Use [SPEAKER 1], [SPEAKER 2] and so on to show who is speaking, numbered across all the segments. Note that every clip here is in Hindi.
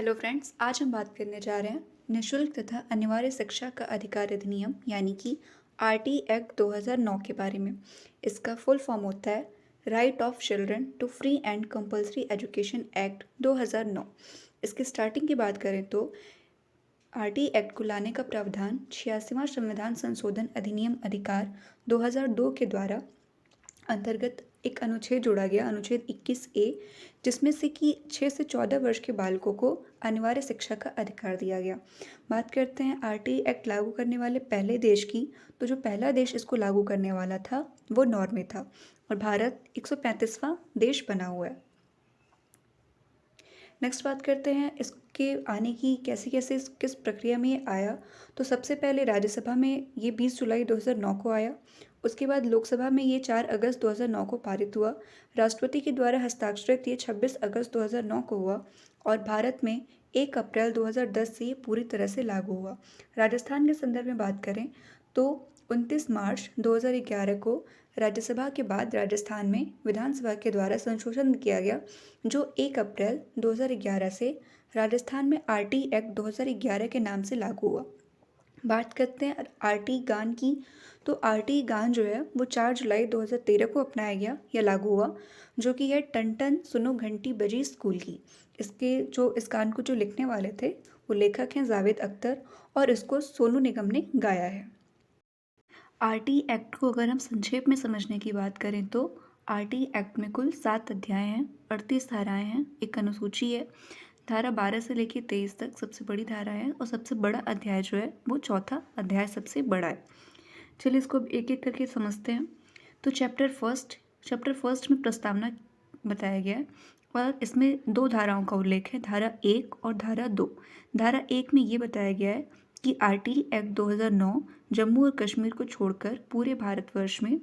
[SPEAKER 1] हेलो फ्रेंड्स, आज हम बात करने जा रहे हैं निशुल्क तथा अनिवार्य शिक्षा का अधिकार अधिनियम यानी कि आरटी एक्ट 2009 के बारे में। इसका फुल फॉर्म होता है right of children to free and compulsory education act 2009। इसकी स्टार्टिंग की बात करें तो आरटी एक्ट को लाने का प्रावधान 86वां संविधान संशोधन अधिनियम अधिकार 2002 के द्वारा अंतर्गत एक अनुच्छेद जोड़ा गया, अनुच्छेद 21A, जिसमें से कि 6 से 14 वर्ष के बालकों को अनिवार्य शिक्षा का अधिकार दिया गया। बात करते हैं आरटी एक्ट लागू करने वाले पहले देश की, तो जो पहला देश इसको लागू करने वाला था वो नॉर्वे था और भारत 135वां देश बना हुआ है। नेक्स्ट बात करते हैं इसके आने की, कैसे कैसे किस प्रक्रिया में ये आया। तो सबसे पहले राज्यसभा में ये 20 जुलाई 2009 को आया। उसके बाद लोकसभा में ये 4 अगस्त 2009 को पारित हुआ। राष्ट्रपति के द्वारा हस्ताक्षरित ये 26 अगस्त 2009 को हुआ और भारत में 1 अप्रैल 2010 से ये पूरी तरह से लागू हुआ। राजस्थान के संदर्भ में बात करें तो 29 मार्च 2011 को राज्यसभा के बाद राजस्थान में विधानसभा के द्वारा संशोधन किया गया, जो 1 अप्रैल 2011 से राजस्थान में आरटी एक्ट 2011 के नाम से लागू हुआ। बात करते हैं आरटी गान की, तो आरटी गान जो है वो 4 जुलाई 2013 को अपनाया गया या लागू हुआ, जो कि है टन टन सुनो घंटी बजी स्कूल की। इस गान को जो लिखने वाले थे वो लेखक हैं जावेद अख्तर और इसको सोनू निगम ने गाया है। आरटी एक्ट को अगर हम संक्षेप में समझने की बात करें तो आरटी एक्ट में कुल 7 अध्याय हैं, 38 धाराएं हैं, एक अनुसूची है। धारा 12 से लेकर 23 तक सबसे बड़ी धारा है और सबसे बड़ा अध्याय जो है वो चौथा अध्याय सबसे बड़ा है। चलिए इसको एक एक करके समझते हैं। तो चैप्टर फर्स्ट में प्रस्तावना बताया गया है और इसमें 2 धाराओं का उल्लेख है, धारा 1 और धारा 2। धारा 1 में ये बताया गया है कि आरटी एक्ट 2009 जम्मू और कश्मीर को छोड़कर पूरे भारतवर्ष में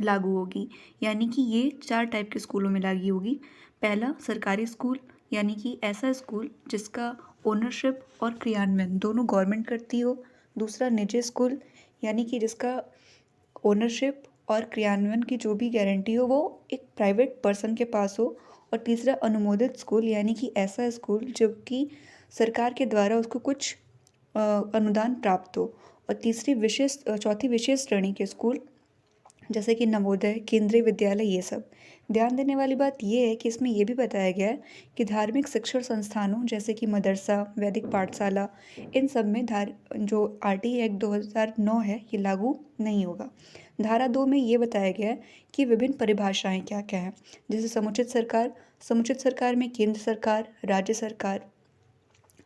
[SPEAKER 1] लागू होगी, यानी कि ये 4 टाइप के स्कूलों में लागू होगी। पहला सरकारी स्कूल, यानी कि ऐसा स्कूल जिसका ओनरशिप और क्रियान्वयन दोनों गवर्नमेंट करती हो। दूसरा निजी स्कूल, यानी कि जिसका ओनरशिप और क्रियान्वयन की जो भी गारंटी हो वो एक प्राइवेट पर्सन के पास हो। और तीसरा अनुमोदित स्कूल, यानी कि ऐसा स्कूल जो कि सरकार के द्वारा उसको कुछ अनुदान प्राप्त हो। और चौथी विशेष श्रेणी के स्कूल जैसे कि नवोदय, केंद्रीय विद्यालय, ये सब। ध्यान देने वाली बात ये है कि इसमें ये भी बताया गया है कि धार्मिक शिक्षण संस्थानों जैसे कि मदरसा, वैदिक पाठशाला, इन सब में जो आरटी एक्ट 2009 है ये लागू नहीं होगा। धारा 2 में ये बताया गया है कि विभिन्न परिभाषाएं क्या क्या हैं, जैसे समुचित सरकार में केंद्र सरकार, राज्य सरकार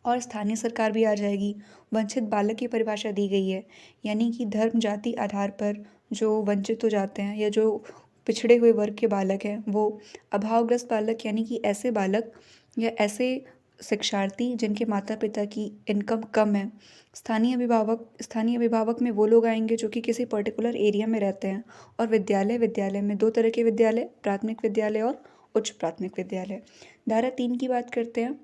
[SPEAKER 1] और स्थानीय सरकार भी आ जाएगी। वंचित बालक की परिभाषा दी गई है, यानी कि धर्म जाति आधार पर जो वंचित हो जाते हैं या जो पिछड़े हुए वर्ग के बालक हैं वो। अभावग्रस्त बालक, यानी कि ऐसे बालक या ऐसे शिक्षार्थी जिनके माता पिता की इनकम कम है। स्थानीय अभिभावक में वो लोग आएंगे जो कि किसी पर्टिकुलर एरिया में रहते हैं। और विद्यालय में 2 तरह के विद्यालय, प्राथमिक विद्यालय और उच्च प्राथमिक विद्यालय। धारा 3 की बात करते हैं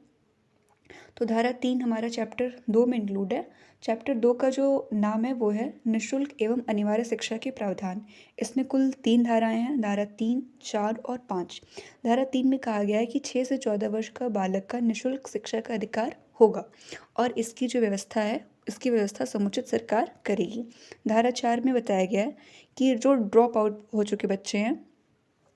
[SPEAKER 1] तो धारा 3 हमारा चैप्टर 2 में इंक्लूड है। चैप्टर 2 का जो नाम है वो है निःशुल्क एवं अनिवार्य शिक्षा के प्रावधान। इसमें कुल 3 धाराएं हैं, धारा 3, 4 और 5। धारा 3 में कहा गया है कि 6 से 14 वर्ष का बालक का निःशुल्क शिक्षा का अधिकार होगा और इसकी जो व्यवस्था है इसकी व्यवस्था समुचित सरकार करेगी। धारा 4 में बताया गया है कि जो ड्रॉप आउट हो चुके बच्चे हैं,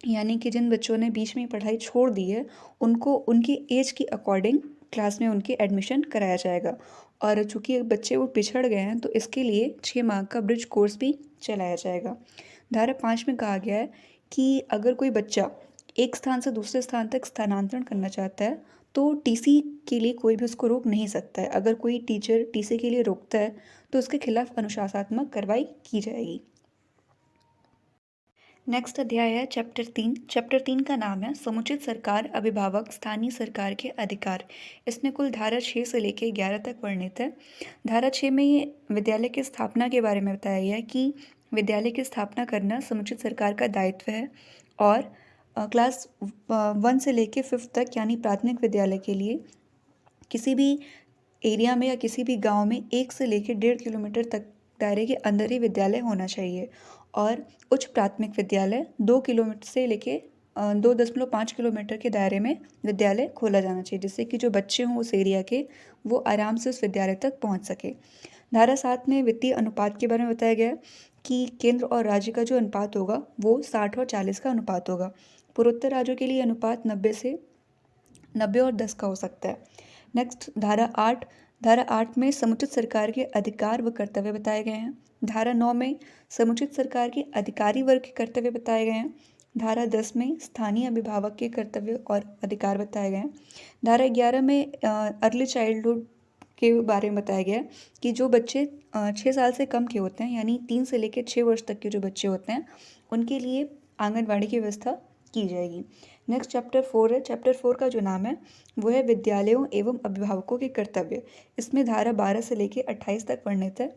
[SPEAKER 1] यानी कि जिन बच्चों ने बीच में पढ़ाई छोड़ दी है, उनको उनकी एज की अकॉर्डिंग क्लास में उनके एडमिशन कराया जाएगा। और चूँकि बच्चे वो पिछड़ गए हैं तो इसके लिए 6 माह का ब्रिज कोर्स भी चलाया जाएगा। धारा 5 में कहा गया है कि अगर कोई बच्चा एक स्थान से दूसरे स्थान तक स्थानांतरण करना चाहता है तो टीसी के लिए कोई भी उसको रोक नहीं सकता है। अगर कोई टीचर टीसी के लिए रोकता है तो उसके खिलाफ अनुशासनात्मक कार्रवाई की जाएगी। नेक्स्ट अध्याय है चैप्टर 3 का नाम है समुचित सरकार, अभिभावक, स्थानीय सरकार के अधिकार। इसमें कुल धारा 6 से लेकर 11 तक वर्णित है। धारा 6 में ये विद्यालय की स्थापना के बारे में बताया गया है कि विद्यालय की स्थापना करना समुचित सरकार का दायित्व है। और क्लास 1 से लेकर 5th तक यानी प्राथमिक विद्यालय के लिए किसी भी एरिया में या किसी भी गांव में 1 से लेकर 1.5 किलोमीटर तक दायरे के अंदर ही विद्यालय होना चाहिए। और उच्च प्राथमिक विद्यालय 2 किलोमीटर से लेके 2.5 किलोमीटर के दायरे में विद्यालय खोला जाना चाहिए, जिससे कि जो बच्चे हों उस एरिया के वो आराम से उस विद्यालय तक पहुंच सके। धारा 7 में वित्तीय अनुपात के बारे में बताया गया है कि केंद्र और राज्य का जो अनुपात होगा वो 60 और 40 का अनुपात होगा। पूर्वोत्तर राज्यों के लिए अनुपात 90 और 10 का हो सकता है। नेक्स्ट धारा 8 में समुचित सरकार के अधिकार व कर्तव्य बताए गए हैं। धारा 9 में समुचित सरकार के अधिकारी वर्ग के कर्तव्य बताए गए हैं। धारा 10 में स्थानीय अभिभावक के कर्तव्य और अधिकार बताए गए हैं। धारा 11 में अर्ली चाइल्डहुड के बारे में बताया गया है कि जो बच्चे 6 साल से कम के होते हैं, यानी 3 से लेकर 6 वर्ष तक के जो बच्चे होते हैं, उनके लिए आंगनवाड़ी की व्यवस्था की जाएगी। नेक्स्ट चैप्टर 4 है। चैप्टर 4 का जो नाम है वो है विद्यालयों एवं अभिभावकों के कर्तव्य। इसमें धारा 12 से लेकर 28 तक वर्णित है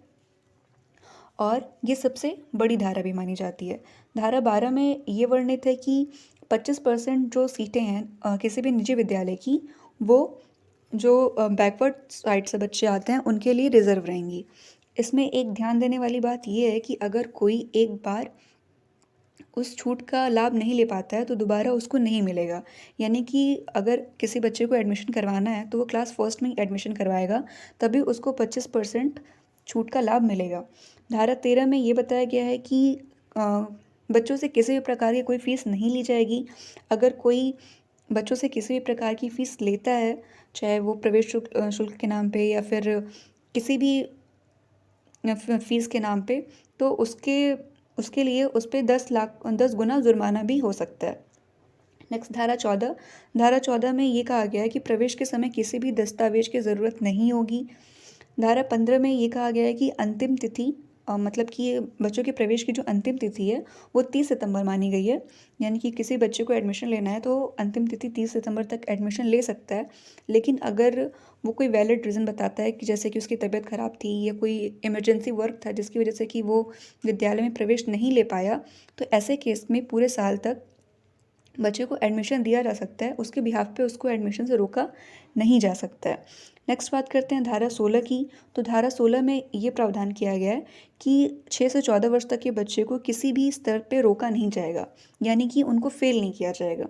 [SPEAKER 1] और ये सबसे बड़ी धारा भी मानी जाती है। धारा 12 में ये वर्णित है कि 25% जो सीटें हैं किसी भी निजी विद्यालय की, वो जो बैकवर्ड साइड से बच्चे आते हैं उनके लिए रिजर्व रहेंगी। इसमें एक ध्यान देने वाली बात ये है कि अगर कोई एक बार उस छूट का लाभ नहीं ले पाता है तो दोबारा उसको नहीं मिलेगा। यानी कि अगर किसी बच्चे को एडमिशन करवाना है तो वो क्लास फर्स्ट में ही एडमिशन करवाएगा, तभी उसको 25% छूट का लाभ मिलेगा। धारा 13 में ये बताया गया है कि बच्चों से किसी भी प्रकार की कोई फीस नहीं ली जाएगी। अगर कोई बच्चों से किसी भी प्रकार की फ़ीस लेता है, चाहे वो प्रवेश शुल्क के नाम पे या फिर किसी भी फ़ीस के नाम पे, तो उसके लिए उस पर 10 गुना जुर्माना भी हो सकता है। नेक्स्ट धारा 14 में ये कहा गया है कि प्रवेश के समय किसी भी दस्तावेज की ज़रूरत नहीं होगी। धारा 15 में ये कहा गया है कि अंतिम तिथि मतलब कि बच्चों के प्रवेश की जो अंतिम तिथि है वो 30 सितंबर मानी गई है। यानी कि किसी बच्चे को एडमिशन लेना है तो अंतिम तिथि 30 सितंबर तक एडमिशन ले सकता है। लेकिन अगर वो कोई वैलिड रीज़न बताता है कि जैसे कि उसकी तबीयत ख़राब थी या कोई इमरजेंसी वर्क था जिसकी वजह से कि वो विद्यालय में प्रवेश नहीं ले पाया, तो ऐसे केस में पूरे साल तक बच्चे को एडमिशन दिया जा सकता है। उसके बिहाफ पे उसको एडमिशन से रोका नहीं जा सकता है। नेक्स्ट बात करते हैं धारा 16 की। तो धारा 16 में ये प्रावधान किया गया है कि 6 से 14 वर्ष तक के बच्चे को किसी भी स्तर पे रोका नहीं जाएगा, यानी कि उनको फेल नहीं किया जाएगा।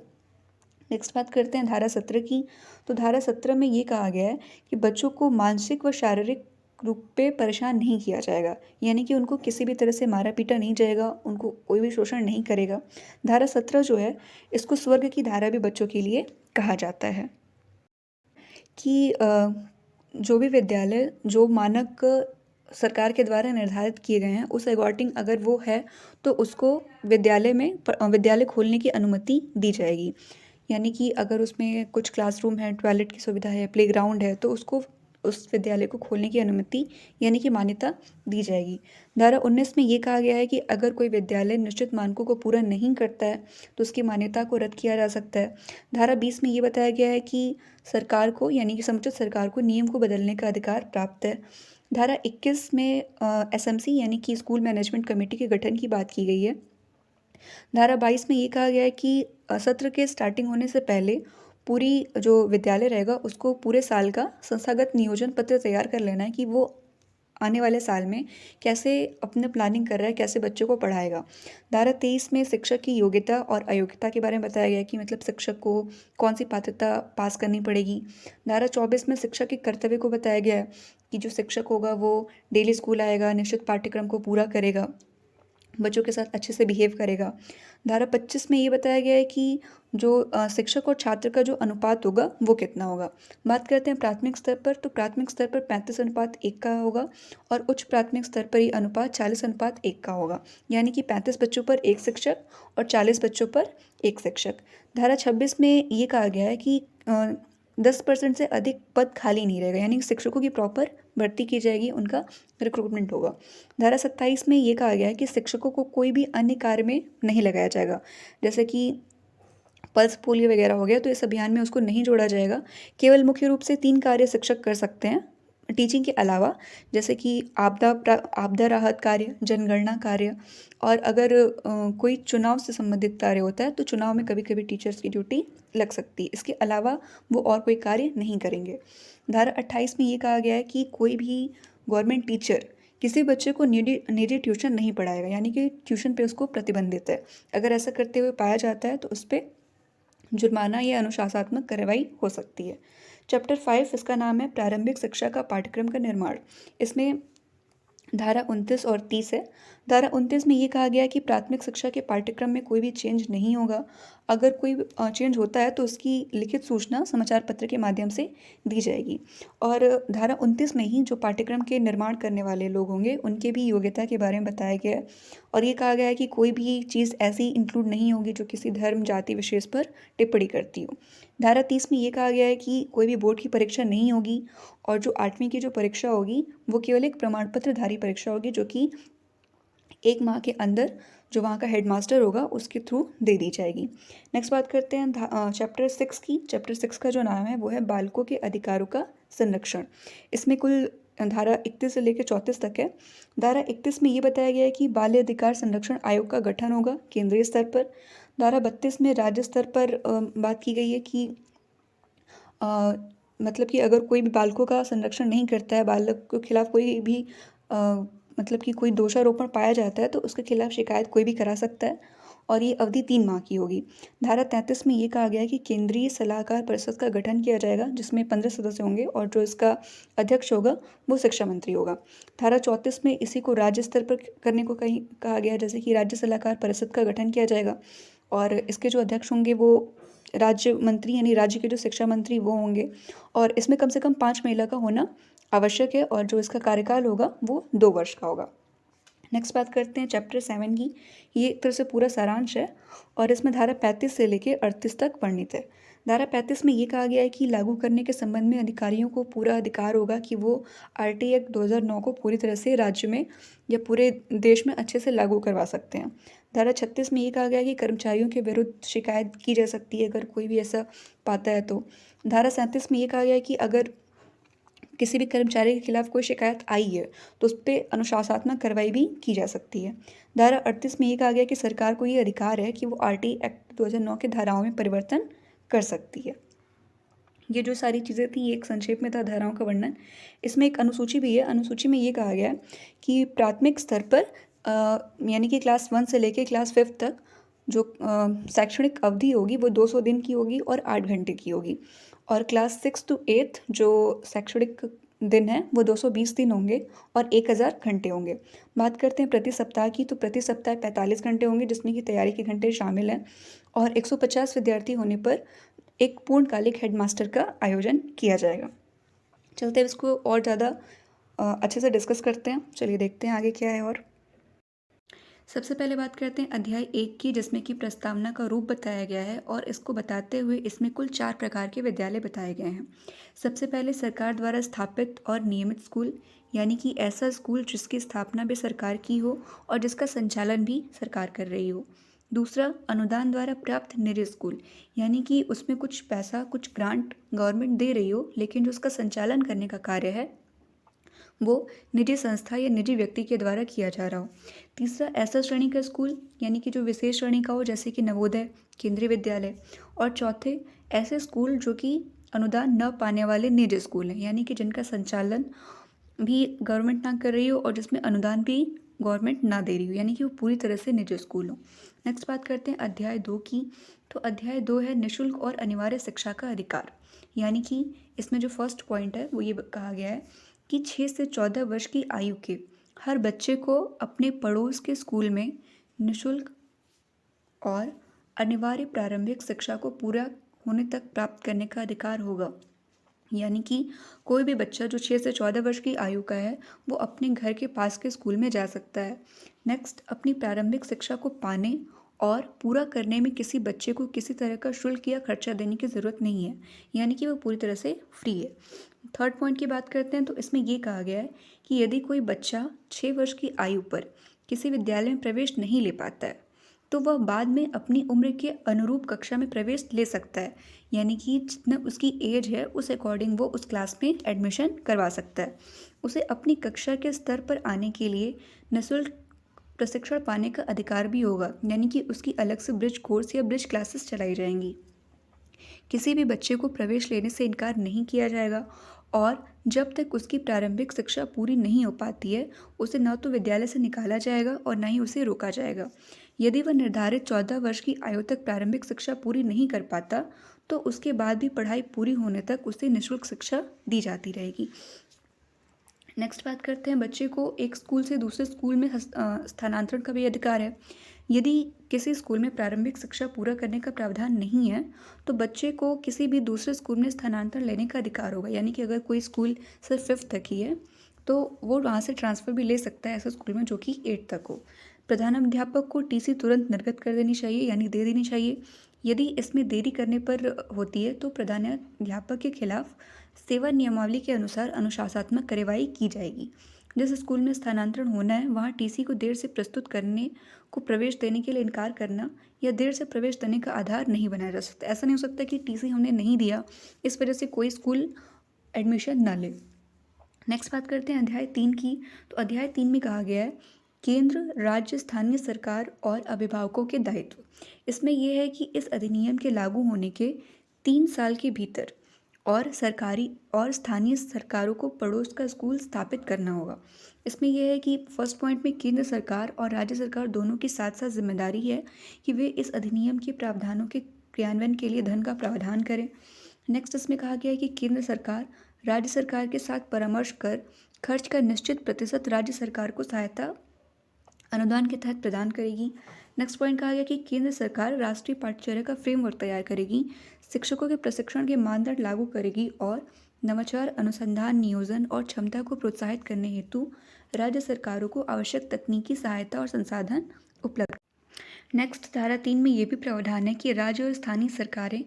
[SPEAKER 1] नेक्स्ट बात करते हैं धारा 17 की। तो धारा 17 में ये कहा गया है कि बच्चों को मानसिक व शारीरिक रूप पे परेशान नहीं किया जाएगा, यानी कि उनको किसी भी तरह से मारा पीटा नहीं जाएगा, उनको कोई भी शोषण नहीं करेगा। धारा 17 जो है इसको स्वर्ग की धारा भी बच्चों के लिए कहा जाता है कि जो भी विद्यालय जो मानक सरकार के द्वारा निर्धारित किए गए हैं उस अकॉर्डिंग अगर वो है तो उसको विद्यालय खोलने की अनुमति दी जाएगी। यानी कि अगर उसमें कुछ क्लासरूम है, टॉयलेट की सुविधा है, प्लेग्राउंड है, तो उसको उस विद्यालय को खोलने की अनुमति यानी कि मान्यता दी जाएगी। धारा 19 में ये कहा गया है कि अगर कोई विद्यालय निश्चित मानकों को पूरा नहीं करता है तो उसकी मान्यता को रद्द किया जा सकता है। धारा 20 में ये बताया गया है कि सरकार को यानी कि समुचित सरकार को नियम को बदलने का अधिकार प्राप्त है। धारा 21 में एसएमसी यानी कि स्कूल मैनेजमेंट कमेटी के गठन की बात की गई है। धारा 22 में ये कहा गया है कि सत्र के स्टार्टिंग होने से पहले पूरी जो विद्यालय रहेगा उसको पूरे साल का संस्थागत नियोजन पत्र तैयार कर लेना है कि वो आने वाले साल में कैसे अपने प्लानिंग कर रहा है, कैसे बच्चों को पढ़ाएगा। धारा 23 में शिक्षक की योग्यता और अयोग्यता के बारे में बताया गया है कि मतलब शिक्षक को कौन सी पात्रता पास करनी पड़ेगी। धारा 24 में शिक्षक के कर्तव्य को बताया गया है कि जो शिक्षक होगा वो डेली स्कूल आएगा, निश्चित पाठ्यक्रम को पूरा करेगा, बच्चों के साथ अच्छे से बिहेव करेगा। धारा 25 में ये बताया गया है कि जो शिक्षक और छात्र का जो अनुपात होगा वो कितना होगा। बात करते हैं प्राथमिक स्तर पर, तो प्राथमिक स्तर पर 35:1 का होगा और उच्च प्राथमिक स्तर पर ये अनुपात 40:1 का होगा, यानी कि 35 बच्चों पर एक शिक्षक और 40 बच्चों पर एक शिक्षक। धारा 26 में ये कहा गया है कि 10% से अधिक पद खाली नहीं रहेगा, यानी कि शिक्षकों की प्रॉपर भर्ती की जाएगी, उनका रिक्रूटमेंट होगा। धारा 27 में ये कहा गया है कि शिक्षकों को कोई भी अन्य कार्य में नहीं लगाया जाएगा, जैसे कि पल्स पोलियो वगैरह हो गया तो इस अभियान में उसको नहीं जोड़ा जाएगा। केवल मुख्य रूप से 3 कार्य शिक्षक कर सकते हैं टीचिंग के अलावा, जैसे कि आपदा राहत कार्य, जनगणना कार्य, और अगर कोई चुनाव से संबंधित कार्य होता है तो चुनाव में कभी कभी टीचर्स की ड्यूटी लग सकती है। इसके अलावा वो और कोई कार्य नहीं करेंगे। धारा 28 में ये कहा गया है कि कोई भी गवर्नमेंट टीचर किसी बच्चे को निजी निजी ट्यूशन नहीं पढ़ाएगा, यानी कि ट्यूशन पे उसको प्रतिबंधित है। अगर ऐसा करते हुए पाया जाता है तो उस पर जुर्माना या अनुशासनात्मक कार्रवाई हो सकती है। चैप्टर 5 इसका नाम है प्रारंभिक शिक्षा का पाठ्यक्रम का निर्माण। इसमें धारा 29 और 30 है। धारा 29 में ये कहा गया है कि प्राथमिक शिक्षा के पाठ्यक्रम में कोई भी चेंज नहीं होगा। अगर कोई चेंज होता है तो उसकी लिखित सूचना समाचार पत्र के माध्यम से दी जाएगी। और धारा 29 में ही जो पाठ्यक्रम के निर्माण करने वाले लोग होंगे उनके भी योग्यता के बारे में बताया गया है। और ये कहा गया है कि कोई भी चीज़ ऐसी इंक्लूड नहीं होगी जो किसी धर्म जाति विशेष पर टिप्पणी करती हो। धारा 30 में ये कहा गया है कि कोई भी बोर्ड की परीक्षा नहीं होगी और जो 8वीं की जो परीक्षा होगी वो केवल एक प्रमाण पत्रधारी परीक्षा होगी जो कि 1 माह के अंदर जो वहाँ का हेडमास्टर होगा उसके थ्रू दे दी जाएगी। नेक्स्ट बात करते हैं चैप्टर 6 की। चैप्टर 6 का जो नाम है वो है बालकों के अधिकारों का संरक्षण। इसमें कुल धारा 31 से लेकर 34 तक है। धारा 31 में ये बताया गया है कि बाल अधिकार संरक्षण आयोग का गठन होगा केंद्रीय स्तर पर। धारा 32 में राज्य स्तर पर बात की गई है कि मतलब कि अगर कोई भी बालकों का संरक्षण नहीं करता है, बालक के खिलाफ कोई भी मतलब कि कोई दोषारोपण पाया जाता है तो उसके खिलाफ शिकायत कोई भी करा सकता है और ये अवधि 3 माह की होगी। धारा 33 में ये कहा गया है कि केंद्रीय सलाहकार परिषद का गठन किया जाएगा जिसमें 15 सदस्य होंगे और जो इसका अध्यक्ष होगा वो शिक्षा मंत्री होगा। धारा 34 में इसी को राज्य स्तर पर करने को कहीं कहा गया है, जैसे कि राज्य सलाहकार परिषद का गठन किया जाएगा और इसके जो अध्यक्ष होंगे वो राज्य मंत्री यानी राज्य के जो शिक्षा मंत्री वो होंगे और इसमें कम से कम 5 महिला का होना आवश्यक है और जो इसका कार्यकाल होगा वो 2 वर्ष का होगा। नेक्स्ट बात करते हैं चैप्टर 7 की। ये एक तरह से पूरा सारांश है और इसमें धारा 35 से लेकर 38 तक वर्णित है। धारा 35 में ये कहा गया है कि लागू करने के संबंध में अधिकारियों को पूरा अधिकार होगा कि वो आरटी एक्ट 2009 को पूरी तरह से राज्य में या पूरे देश में अच्छे से लागू करवा सकते हैं। धारा 36 में ये कहा गया है कि कर्मचारियों के विरुद्ध शिकायत की जा सकती है अगर कोई भी ऐसा पाता है तो। धारा 37 में ये कहा गया है कि अगर किसी भी कर्मचारी के खिलाफ कोई शिकायत आई है तो उस पर अनुशासनात्मक कार्रवाई भी की जा सकती है। धारा 38 में ये कहा गया कि सरकार को ये अधिकार है कि वो आरटी एक्ट 2009 के धाराओं में परिवर्तन कर सकती है। ये जो सारी चीज़ें थी ये एक संक्षेप में था धाराओं का वर्णन। इसमें एक अनुसूची भी है। अनुसूची में ये कहा गया है कि प्राथमिक स्तर पर यानी कि क्लास 1 से लेकर क्लास 5 तक जो शैक्षणिक अवधि होगी वो 200 दिन की होगी और 8 घंटे की होगी और क्लास 6 to 8 जो शैक्षणिक दिन है वो 220 दिन होंगे और 1000 घंटे होंगे। बात करते हैं प्रति सप्ताह की, तो प्रति सप्ताह 45 घंटे होंगे जिसमें कि तैयारी के घंटे शामिल हैं और 150 विद्यार्थी होने पर एक पूर्णकालिक हेडमास्टर का आयोजन किया जाएगा। चलते हैं इसको और ज़्यादा अच्छे से डिस्कस करते हैं। चलिए देखते हैं आगे क्या है। और सबसे पहले बात करते हैं अध्याय 1 की, जिसमें कि प्रस्तावना का रूप बताया गया है और इसको बताते हुए इसमें कुल 4 प्रकार के विद्यालय बताए गए हैं। सबसे पहले सरकार द्वारा स्थापित और नियमित स्कूल, यानी कि ऐसा स्कूल जिसकी स्थापना भी सरकार की हो और जिसका संचालन भी सरकार कर रही हो। दूसरा, अनुदान द्वारा प्राप्त निजी स्कूल, यानी कि उसमें कुछ पैसा कुछ ग्रांट गवर्नमेंट दे रही हो लेकिन जो उसका संचालन करने का कार्य है वो निजी संस्था या निजी व्यक्ति के द्वारा किया जा रहा हो। तीसरा, ऐसा श्रेणी का स्कूल, यानी कि जो विशेष श्रेणी का हो जैसे कि नवोदय, केंद्रीय विद्यालय। और चौथे, ऐसे स्कूल जो कि अनुदान न पाने वाले निजी स्कूल हैं, यानी कि जिनका संचालन भी गवर्नमेंट ना कर रही हो और जिसमें अनुदान भी गवर्नमेंट ना दे रही हो, यानी कि वो पूरी तरह से निजी स्कूल हो। नेक्स्ट बात करते हैं अध्याय 2 की। तो अध्याय 2 है निःशुल्क और अनिवार्य शिक्षा का अधिकार, यानी कि इसमें जो फर्स्ट पॉइंट है वो ये कहा गया है कि 6 से 14 वर्ष की आयु के हर बच्चे को अपने पड़ोस के स्कूल में निःशुल्क और अनिवार्य प्रारंभिक शिक्षा को पूरा होने तक प्राप्त करने का अधिकार होगा। यानी कि कोई भी बच्चा जो 6 से 14 वर्ष की आयु का है वो अपने घर के पास के स्कूल में जा सकता है। नेक्स्ट, अपनी प्रारंभिक शिक्षा को पाने और पूरा करने में किसी बच्चे को किसी तरह का शुल्क या खर्चा देने की ज़रूरत नहीं है, यानी कि वो पूरी तरह से फ्री है। थर्ड पॉइंट की बात करते हैं तो इसमें ये कहा गया है कि यदि कोई बच्चा 6 वर्ष की आयु पर किसी विद्यालय में प्रवेश नहीं ले पाता है तो वह बाद में अपनी उम्र के अनुरूप कक्षा में प्रवेश ले सकता है, यानी कि जितना उसकी एज है उस अकॉर्डिंग वो उस क्लास में एडमिशन करवा सकता है। उसे अपनी कक्षा के स्तर पर आने के लिए निःशुल्क प्रशिक्षण पाने का अधिकार भी होगा, यानी कि उसकी अलग से ब्रिज कोर्स या ब्रिज क्लासेस चलाई जाएंगी। किसी भी बच्चे को प्रवेश लेने से इनकार नहीं किया जाएगा और जब तक उसकी प्रारंभिक शिक्षा पूरी नहीं हो पाती है, उसे न तो विद्यालय से निकाला जाएगा और न ही उसे रोका जाएगा। यदि वह निर्धारित 14 वर्ष की आयु तक प्रारंभिक शिक्षा पूरी नहीं कर पाता, तो उसके बाद भी पढ़ाई पूरी होने तक उसे निःशुल्क शिक्षा दी जाती रहेगी। नेक्स्ट बात करते हैं, बच्चे को एक स्कूल से दूसरे स्कूल में स्थानांतरण का भी अधिकार है। यदि किसी स्कूल में प्रारंभिक शिक्षा पूरा करने का प्रावधान नहीं है, तो बच्चे को किसी भी दूसरे स्कूल में स्थानांतरण लेने का अधिकार होगा। यानी कि अगर कोई स्कूल सिर्फ 5th तक ही है, तो वो वहाँ से ट्रांसफ़र भी ले सकता है ऐसे स्कूल में जो कि 8th तक हो। प्रधानाध्यापक को टीसी तुरंत निर्गत कर देनी चाहिए, यानी दे देनी चाहिए। यदि इसमें देरी करने पर होती है, तो प्रधानाध्यापक के खिलाफ सेवा नियमावली के अनुसार अनुशासनात्मक कार्रवाई की जाएगी। जिस स्कूल में स्थानांतरण होना है, वहाँ टीसी को देर से प्रस्तुत करने को प्रवेश देने के लिए इनकार करना या देर से प्रवेश देने का आधार नहीं बनाया जा सकता। ऐसा नहीं हो सकता कि टीसी हमने नहीं दिया, इस वजह से कोई स्कूल एडमिशन ना ले। नेक्स्ट बात करते हैं अध्याय 3 की। तो अध्याय 3 में कहा गया है केंद्र, राज्य, स्थानीय सरकार और अभिभावकों के दायित्व। इसमें यह है कि इस अधिनियम के लागू होने के 3 साल के भीतर और सरकारी और स्थानीय सरकारों को पड़ोस का स्कूल स्थापित करना होगा। इसमें यह है कि फर्स्ट पॉइंट में केंद्र सरकार और राज्य सरकार दोनों की साथ साथ जिम्मेदारी है कि वे इस अधिनियम के प्रावधानों के क्रियान्वयन के लिए धन का प्रावधान करें। नेक्स्ट इसमें कहा गया है कि केंद्र सरकार राज्य सरकार के साथ परामर्श कर खर्च का निश्चित प्रतिशत राज्य सरकार को सहायता अनुदान के तहत प्रदान करेगी। नेक्स्ट पॉइंट कहा गया कि केंद्र सरकार राष्ट्रीय पाठ्यचर्या का फ्रेमवर्क तैयार करेगी, शिक्षकों के प्रशिक्षण के मानदंड लागू करेगी और नवाचार, अनुसंधान, नियोजन और क्षमता को प्रोत्साहित करने हेतु राज्य सरकारों को आवश्यक तकनीकी सहायता और संसाधन उपलब्ध। नेक्स्ट धारा 3 में ये भी प्रावधान है कि राज्य और स्थानीय सरकारें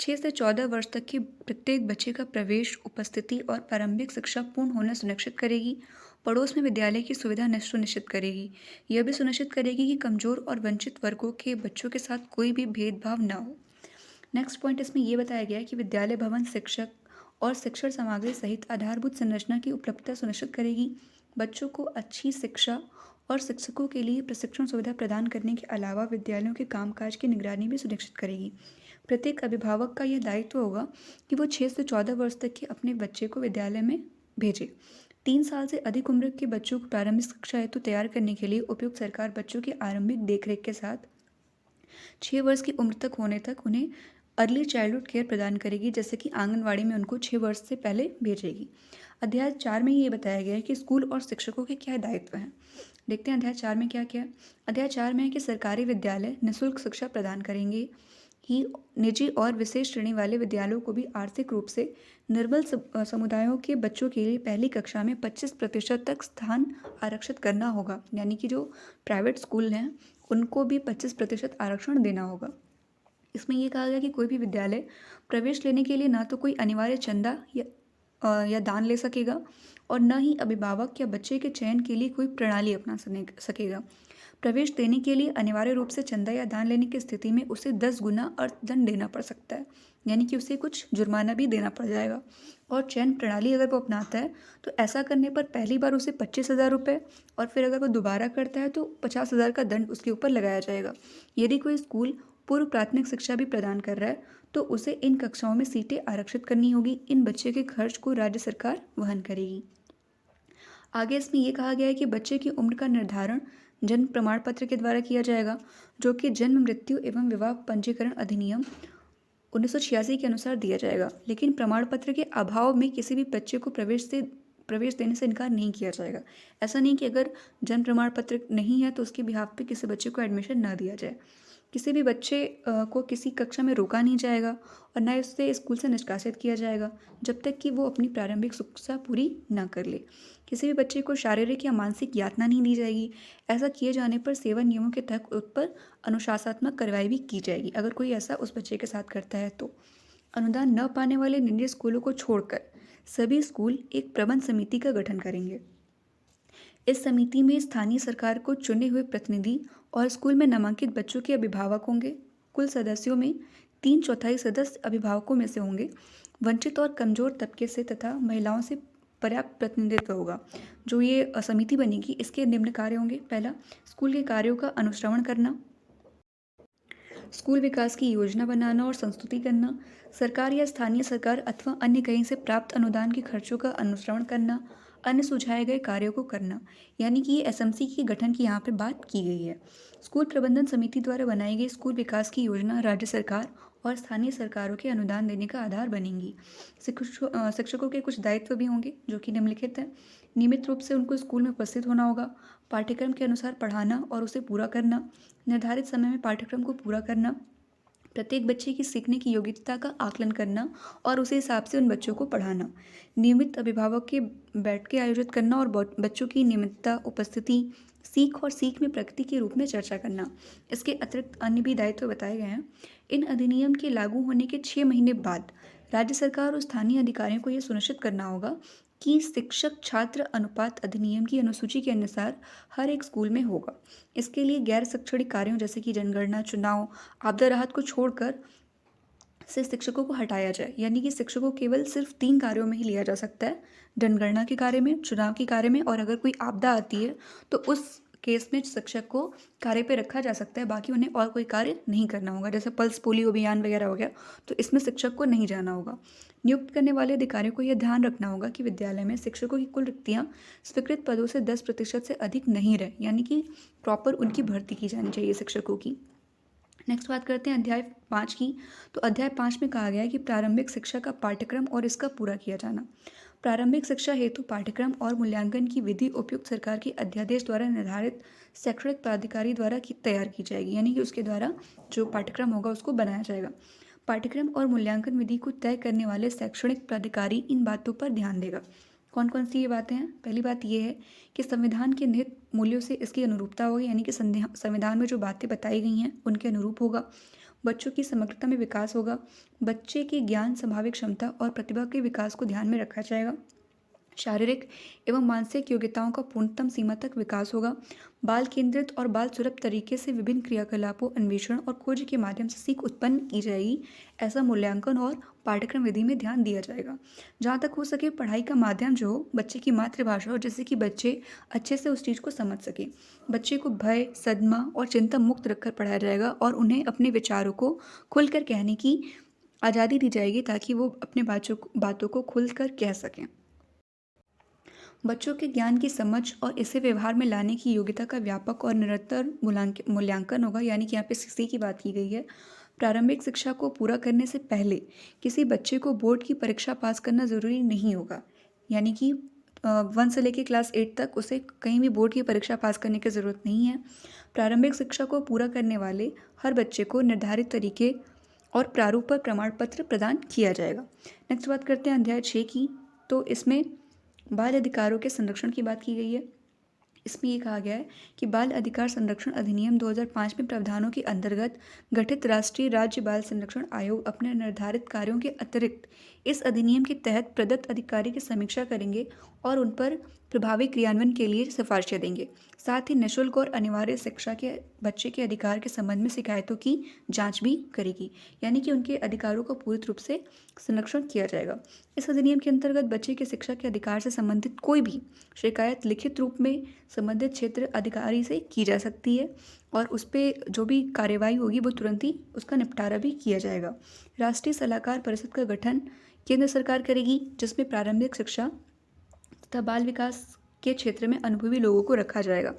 [SPEAKER 1] 6 से 14 वर्ष तक के प्रत्येक बच्चे का प्रवेश, उपस्थिति और प्रारंभिक शिक्षा पूर्ण होना सुनिश्चित करेगी। पड़ोस में विद्यालय की सुविधा सुनिश्चित करेगी। यह भी सुनिश्चित करेगी कि कमजोर और वंचित वर्गों के बच्चों के साथ कोई भी भेदभाव न हो। नेक्स्ट पॉइंट इसमें यह बताया गया है कि विद्यालय भवन, शिक्षक और शिक्षण सामग्री सहित आधारभूत संरचना की उपलब्धता सुनिश्चित करेगी। बच्चों को अच्छी शिक्षा और शिक्षकों के लिए प्रशिक्षण सुविधा प्रदान करने के अलावा विद्यालयों के कामकाज की निगरानी भी सुनिश्चित करेगी। प्रत्येक अभिभावक का यह दायित्व होगा कि वो 6 से 14 वर्ष तक के अपने बच्चे को विद्यालय में भेजे। 3 साल से अधिक उम्र के बच्चों को प्रारंभिक शिक्षा हेतु तैयार करने के लिए उपयुक्त सरकार बच्चों की आरंभिक देखरेख के साथ 6 वर्ष की उम्र तक होने तक उन्हें अर्ली चाइल्डहुड केयर प्रदान करेगी, जैसे कि आंगनवाड़ी में उनको 6 वर्ष से पहले भेजेगी। अध्याय 4 में ये बताया गया है कि स्कूल और शिक्षकों के क्या दायित्व हैं। देखते हैं अध्याय 4 में क्या क्या है। अध्याय 4 में है कि सरकारी विद्यालय निःशुल्क शिक्षा प्रदान करेंगे ही निजी और विशेष श्रेणी वाले विद्यालयों को भी आर्थिक रूप से निर्बल समुदायों के बच्चों के लिए पहली कक्षा में 25% तक स्थान आरक्षित करना होगा। यानी कि जो प्राइवेट स्कूल हैं उनको भी 25% आरक्षण देना होगा। इसमें यह कहा गया कि कोई भी विद्यालय प्रवेश लेने के लिए ना तो कोई अनिवार्य चंदा या दान ले सकेगा और न ही अभिभावक या बच्चे के चयन के लिए कोई प्रणाली अपना सकेगा। प्रवेश देने के लिए अनिवार्य रूप से चंदा या दान लेने की स्थिति में उसे 10 गुना अर्थदंड देना पड़ सकता है, यानी कि उसे कुछ जुर्माना भी देना पड़ जाएगा। और चयन प्रणाली अगर वो अपनाता है तो ऐसा करने पर पहली बार उसे 25,000 रुपये और फिर अगर वो दोबारा करता है तो 50,000 का दंड उसके ऊपर लगाया जाएगा। यदि कोई स्कूल पूर्व प्राथमिक शिक्षा भी प्रदान कर रहा है तो उसे इन कक्षाओं में सीटें आरक्षित करनी होगी। इन बच्चे के खर्च को राज्य सरकार वहन करेगी। आगे इसमें यह कहा गया है कि बच्चे की उम्र का निर्धारण जन्म प्रमाण पत्र के द्वारा किया जाएगा, जो कि जन्म, मृत्यु एवं विवाह पंजीकरण अधिनियम 1986 के अनुसार दिया जाएगा। लेकिन प्रमाण पत्र के अभाव में किसी भी बच्चे को प्रवेश देने से इनकार नहीं किया जाएगा। ऐसा नहीं कि अगर जन्म प्रमाण पत्र नहीं है तो उसके बिहाफ पे किसी बच्चे को एडमिशन ना दिया जाए। किसी भी बच्चे को किसी कक्षा में रोका नहीं जाएगा और न उससे स्कूल से निष्कासित किया जाएगा जब तक कि वो अपनी प्रारंभिक शिक्षा पूरी ना कर ले। किसी भी बच्चे को शारीरिक या मानसिक यातना नहीं दी जाएगी। ऐसा किए जाने पर सेवा नियमों के तहत उस पर अनुशासनात्मक कार्रवाई भी की जाएगी अगर कोई ऐसा उस बच्चे के साथ करता है तो। अनुदान न पाने वाले निजी स्कूलों को छोड़कर सभी स्कूल एक प्रबंध समिति का गठन करेंगे। इस समिति में स्थानीय सरकार को चुने हुए प्रतिनिधि और स्कूल में नामांकित बच्चों के अभिभावक होंगे। कुल सदस्यों में 3/4 सदस्य अभिभावकों में से होंगे। वंचित और कमजोर तबके से तथा महिलाओं से पर्याप्त प्रतिनिधित्व होगा। जो ये समिति बनेगी इसके निम्न कार्य होंगे। पहला, स्कूल के कार्यों का अनुश्रवण करना। स्कूल विकास की योजना बनाना और संस्तुति करना, सरकार या स्थानीय सरकार अथवा अन्य कहीं से प्राप्त अनुदान के खर्चों का अनुश्रवण करना, अन्य सुझाए गए कार्यों को करना, यानी कि ये एसएमसी के गठन की यहाँ पे बात की गई है। स्कूल प्रबंधन समिति द्वारा बनाई गई स्कूल विकास की योजना राज्य सरकार और स्थानीय सरकारों के अनुदान देने का आधार बनेंगी। शिक्षकों के कुछ दायित्व भी होंगे जो कि निम्नलिखित हैं। नियमित रूप से उनको स्कूल में उपस्थित होना होगा, पाठ्यक्रम के अनुसार पढ़ाना और उसे पूरा करना, निर्धारित समय में पाठ्यक्रम को पूरा करना, प्रत्येक बच्चे की सीखने की योग्यता का आकलन करना और उसी हिसाब से उन बच्चों को पढ़ाना, नियमित अभिभावक के बैठकें आयोजित करना और बच्चों की नियमितता उपस्थिति, सीख और सीख में प्रगति के रूप में चर्चा करना। इसके अतिरिक्त अन्य भी दायित्व बताए गए हैं। इन अधिनियम के लागू होने के 6 महीने बाद राज्य सरकार और स्थानीय अधिकारियों को यह सुनिश्चित करना होगा कि शिक्षक छात्र अनुपात अधिनियम की अनुसूची के अनुसार हर एक स्कूल में होगा। इसके लिए गैर शैक्षणिक कार्यों जैसे कि जनगणना, चुनाव, आपदा राहत को छोड़कर से शिक्षकों को हटाया जाए, यानी कि शिक्षकों को केवल सिर्फ 3 कार्यों में ही लिया जा सकता है, जनगणना के कार्य में, चुनाव के कार्य में, और अगर कोई आपदा आती है तो उस केस में शिक्षक को कार्य पे रखा जा सकता है, बाकी उन्हें और कोई कार्य नहीं करना होगा। जैसे पल्स पोलियो अभियान वगैरह हो गया, तो इसमें शिक्षक को नहीं जाना होगा। नियुक्त करने वाले अधिकारियों को यह ध्यान रखना होगा कि विद्यालय में शिक्षकों की कुल रिक्तियां स्वीकृत पदों से 10% से अधिक नहीं रहे, यानी कि प्रॉपर उनकी भर्ती की जानी चाहिए शिक्षकों की। नेक्स्ट बात करते हैं अध्याय 5 की। तो अध्याय 5 में कहा गया है कि प्रारंभिक शिक्षा का पाठ्यक्रम और इसका पूरा किया जाना। प्रारंभिक शिक्षा हेतु पाठ्यक्रम और मूल्यांकन की विधि उपयुक्त सरकार के अध्यादेश द्वारा निर्धारित शैक्षणिक प्राधिकारी द्वारा तैयार की जाएगी, यानी कि उसके द्वारा जो पाठ्यक्रम होगा उसको बनाया जाएगा। पाठ्यक्रम और मूल्यांकन विधि को तय करने वाले शैक्षणिक प्राधिकारी इन बातों पर ध्यान देगा। कौन कौन सी ये बातें हैं? पहली बात ये है कि संविधान के निहित मूल्यों से इसकी अनुरूपता होगी, यानी कि संविधान में जो बातें बताई गई हैं उनके अनुरूप होगा। बच्चों की समग्रता में विकास होगा। बच्चे के ज्ञान, संभावित क्षमता और प्रतिभा के विकास को ध्यान में रखा जाएगा। शारीरिक एवं मानसिक योग्यताओं का पूर्णतम सीमा तक विकास होगा। बाल केंद्रित और बाल सुलभ तरीके से विभिन्न क्रियाकलापों, अन्वेषण और खोज के माध्यम से सीख उत्पन्न की जाएगी। ऐसा मूल्यांकन और पाठ्यक्रम विधि में ध्यान दिया जाएगा। जहाँ तक हो सके पढ़ाई का माध्यम जो हो बच्चे की मातृभाषा हो, जिससे कि बच्चे अच्छे से उस चीज़ को समझ सके। बच्चे को भय, सदमा और चिंता मुक्त रखकर पढ़ाया जाएगा और उन्हें अपने विचारों को खुलकर कहने की आज़ादी दी जाएगी ताकि वो अपने बातों को खुलकर कह सकें। बच्चों के ज्ञान की समझ और इसे व्यवहार में लाने की योग्यता का व्यापक और निरंतर मूल्यांकन होगा, यानी कि यहाँ पे सीसी की बात की गई है। प्रारंभिक शिक्षा को पूरा करने से पहले किसी बच्चे को बोर्ड की परीक्षा पास करना ज़रूरी नहीं होगा, यानी कि 1 से लेकर क्लास 8 तक उसे कहीं भी बोर्ड की परीक्षा पास करने की ज़रूरत नहीं है। प्रारंभिक शिक्षा को पूरा करने वाले हर बच्चे को निर्धारित तरीके और प्रारूप पर प्रमाण पत्र प्रदान किया जाएगा। नेक्स्ट बात करते हैं अध्याय 6 की। तो इसमें बाल अधिकारों के संरक्षण की बात की गई है। इसमें ये कहा गया है कि बाल अधिकार संरक्षण अधिनियम 2005 में प्रावधानों के अंतर्गत गठित राष्ट्रीय राज्य बाल संरक्षण आयोग अपने निर्धारित कार्यों के अतिरिक्त इस अधिनियम के तहत प्रदत्त अधिकारी की समीक्षा करेंगे और उन पर प्रभावी क्रियान्वयन के लिए सिफारिशें देंगे। साथ ही निःशुल्क और अनिवार्य शिक्षा के बच्चे के अधिकार के संबंध में शिकायतों की जांच भी करेगी, यानी कि उनके अधिकारों का पूर्ण रूप से संरक्षण किया जाएगा। इस अधिनियम के अंतर्गत बच्चे के शिक्षा के अधिकार से संबंधित कोई भी शिकायत लिखित रूप में संबंधित क्षेत्र अधिकारी से की जा सकती है और उस पर जो भी कार्यवाही होगी वो तुरंत ही उसका निपटारा भी किया जाएगा। राष्ट्रीय सलाहकार परिषद का गठन केंद्र सरकार करेगी, जिसमें प्रारंभिक शिक्षा तथा बाल विकास के क्षेत्र में अनुभवी लोगों को रखा जाएगा।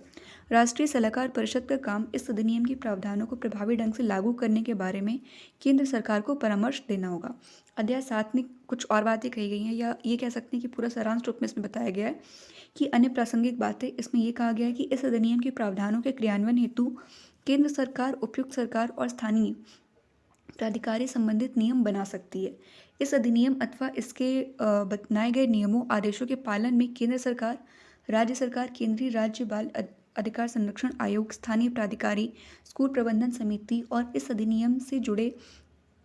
[SPEAKER 1] राष्ट्रीय सलाहकार परिषद का काम इस अधिनियम के प्रावधानों को प्रभावी ढंग से लागू करने के बारे में केंद्र सरकार को परामर्श देना होगा। अध्याय 7 में कुछ और बातें कही गई हैं, या ये कह सकते हैं कि पूरा सारांश रूप में इसमें बताया गया है कि अन्य प्रासंगिक बातें। इसमें यह कहा गया है कि इस अधिनियम के प्रावधानों के क्रियान्वयन हेतु केंद्र सरकार, उपयुक्त सरकार और स्थानीय प्राधिकारी संबंधित नियम बना सकती है। इस अधिनियम अथवा इसके बनाए गए नियमों, आदेशों के पालन में केंद्र सरकार, राज्य सरकार, केंद्रीय राज्य बाल अधिकार संरक्षण आयोग, स्थानीय प्राधिकारी, स्कूल प्रबंधन समिति और इस अधिनियम से जुड़े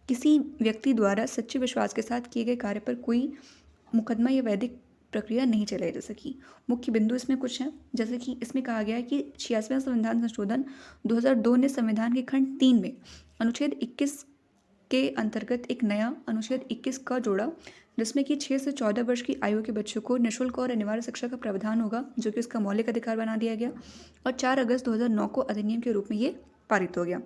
[SPEAKER 1] किसी व्यक्ति द्वारा सच्चे विश्वास के साथ किए गए कार्य पर कोई मुकदमा या वैधिक प्रक्रिया नहीं चलाई जा सकी। मुख्य बिंदु इसमें कुछ हैं, जैसे कि इसमें कहा गया है कि 86वां संविधान संशोधन 2002 ने संविधान के खंड 3 में अनुच्छेद 21 के अंतर्गत एक नया अनुच्छेद 21 का जोड़ा, जिसमें कि 6 से 14 वर्ष की आयु के बच्चों को निःशुल्क और अनिवार्य शिक्षा का प्रावधान होगा, जो कि उसका मौलिक अधिकार बना दिया गया और 4 अगस्त 2009 को अधिनियम के रूप में ये पारित हो गया।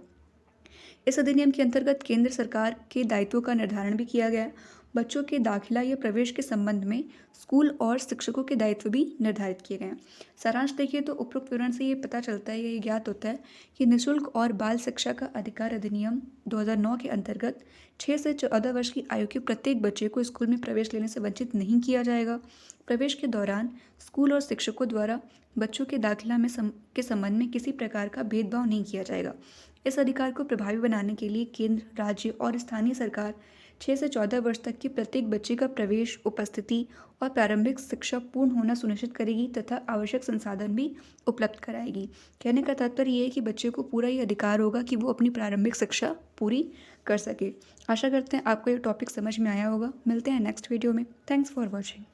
[SPEAKER 1] इस अधिनियम के अंतर्गत केंद्र सरकार के दायित्वों का निर्धारण भी किया गया है। बच्चों के दाखिला या प्रवेश के संबंध में स्कूल और शिक्षकों के दायित्व भी निर्धारित किए गए हैं। सारांश देखिए तो उपरोक्त विवरण से ये पता चलता है, ये ज्ञात होता है कि निःशुल्क और बाल शिक्षा का अधिकार अधिनियम 2009 के अंतर्गत 6 से 14 वर्ष की आयु के प्रत्येक बच्चे को स्कूल में प्रवेश लेने से वंचित नहीं किया जाएगा। प्रवेश के दौरान स्कूल और शिक्षकों द्वारा बच्चों के दाखिला के संबंध में किसी प्रकार का भेदभाव नहीं किया जाएगा। इस अधिकार को प्रभावी बनाने के लिए केंद्र, राज्य और स्थानीय सरकार 6 से 14 वर्ष तक के प्रत्येक बच्चे का प्रवेश, उपस्थिति और प्रारंभिक शिक्षा पूर्ण होना सुनिश्चित करेगी तथा आवश्यक संसाधन भी उपलब्ध कराएगी। कहने का तात्पर्य ये है कि बच्चे को पूरा ये अधिकार होगा कि वो अपनी प्रारंभिक शिक्षा पूरी कर सके। आशा करते हैं आपको ये टॉपिक समझ में आया होगा। मिलते हैं नेक्स्ट वीडियो में। Thanks for watching.